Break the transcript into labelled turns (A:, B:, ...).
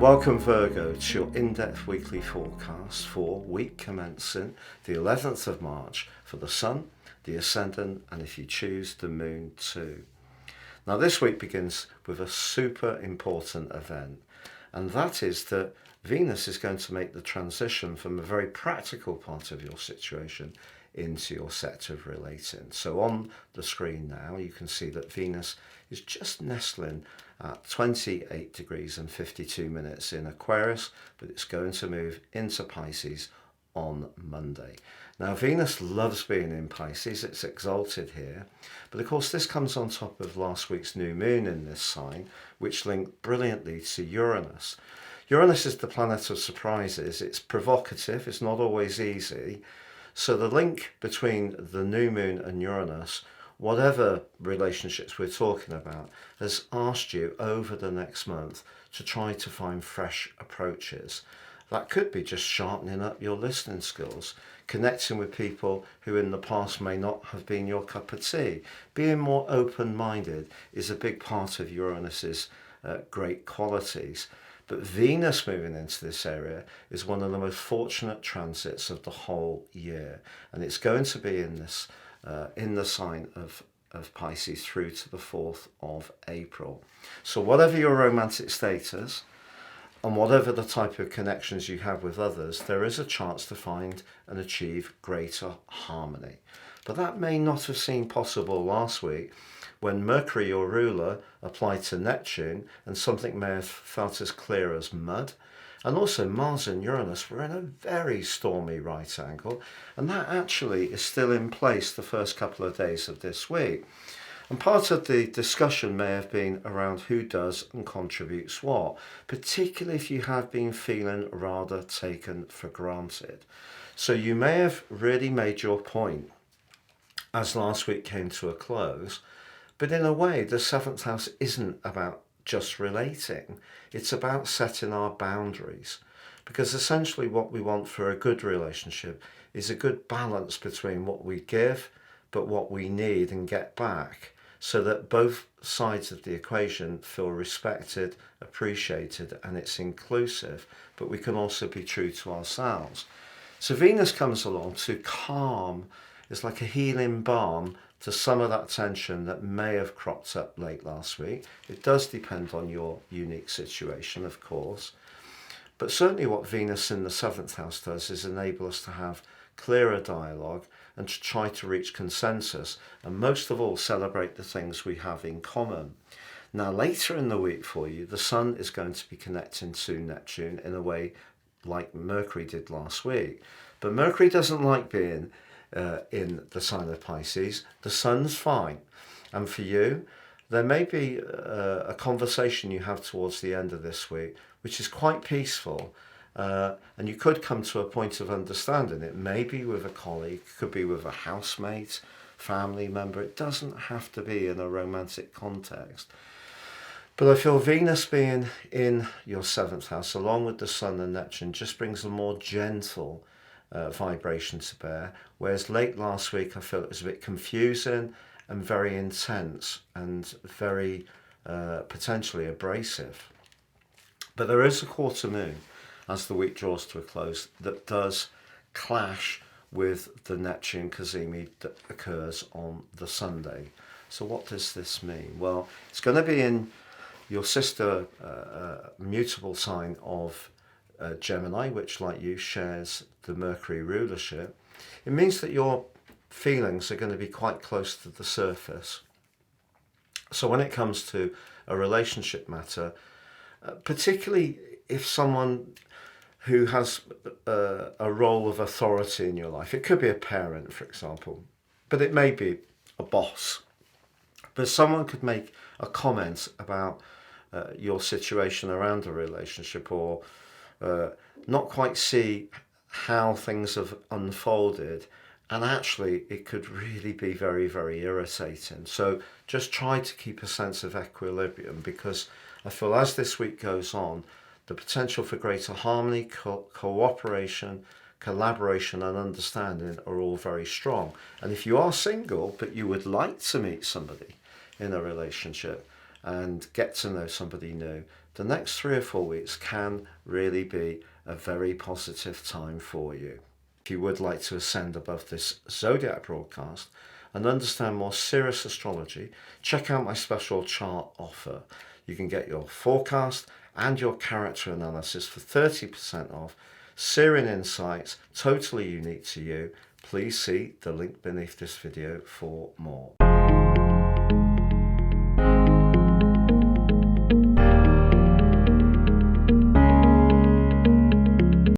A: Welcome Virgo to your in-depth weekly forecast for week commencing the 11th of March for the Sun, the Ascendant, and if you choose the Moon too. Now this week begins with a super important event, and that is that Venus is going to make the transition from a very practical part of your situation into your sector of relating. So on the screen now you can see that Venus is just nestling at 28 degrees and 52 minutes in Aquarius, but it's going to move into Pisces on Monday. Now Venus loves being in Pisces, it's exalted here, but of course this comes on top of last week's new moon in this sign, which linked brilliantly to Uranus. Uranus is the planet of surprises, it's provocative, it's not always easy, so the link between the new moon and Uranus, whatever relationships we're talking about, has asked you over the next month to try to find fresh approaches. That could be just sharpening up your listening skills, connecting with people who in the past may not have been your cup of tea. Being more open-minded is a big part of Uranus's great qualities. But Venus moving into this area is one of the most fortunate transits of the whole year, and it's going to be in this in the sign of Pisces through to the 4th of April. So whatever your romantic status and whatever the type of connections you have with others, there is a chance to find and achieve greater harmony. But that may not have seemed possible last week when Mercury, your ruler, applied to Neptune and something may have felt as clear as mud. And also Mars and Uranus were in a very stormy right angle, and that actually is still in place the first couple of days of this week. And part of the discussion may have been around who does and contributes what, particularly if you have been feeling rather taken for granted. So you may have really made your point as last week came to a close, but in a way the 7th house isn't about just relating, it's about setting our boundaries, because essentially what we want for a good relationship is a good balance between what we give but what we need and get back, so that both sides of the equation feel respected, appreciated, and it's inclusive, but we can also be true to ourselves. So Venus comes along to calm, it's like a healing balm to some of that tension that may have cropped up late last week. It does depend on your unique situation, of course. But certainly what Venus in the 7th house does is enable us to have clearer dialogue and to try to reach consensus, and most of all celebrate the things we have in common. Now later in the week for you, the Sun is going to be connecting to Neptune in a way like Mercury did last week. But Mercury doesn't like being in the sign of Pisces. The Sun's fine, and for you there may be a conversation you have towards the end of this week which is quite peaceful, and you could come to a point of understanding. It may be with a colleague, could be with a housemate, family member. It doesn't have to be in a romantic context. But I feel Venus being in your 7th house along with the Sun and Neptune just brings a more gentle vibration to bear, whereas late last week I felt it was a bit confusing and very intense and very potentially abrasive. But there is a quarter moon as the week draws to a close that does clash with the Neptune cazimi that occurs on the Sunday. So what does this mean? Well, it's going to be in your sister mutable sign of Gemini, which like you shares the Mercury rulership. It means that your feelings are going to be quite close to the surface. So when it comes to a relationship matter, particularly if someone who has a role of authority in your life, it could be a parent, for example, but it may be a boss. But someone could make a comment about your situation around a relationship, or not quite see how things have unfolded, and actually it could really be very, very irritating. So just try to keep a sense of equilibrium, because I feel as this week goes on, the potential for greater harmony, cooperation, collaboration and understanding are all very strong. And if you are single but you would like to meet somebody in a relationship, and get to know somebody new, the next 3 or 4 weeks can really be a very positive time for you. If you would like to ascend above this zodiac broadcast and understand more serious astrology, check out my special chart offer. You can get your forecast and your character analysis for 30% off. Searing insights, totally unique to you. Please see the link beneath this video for more.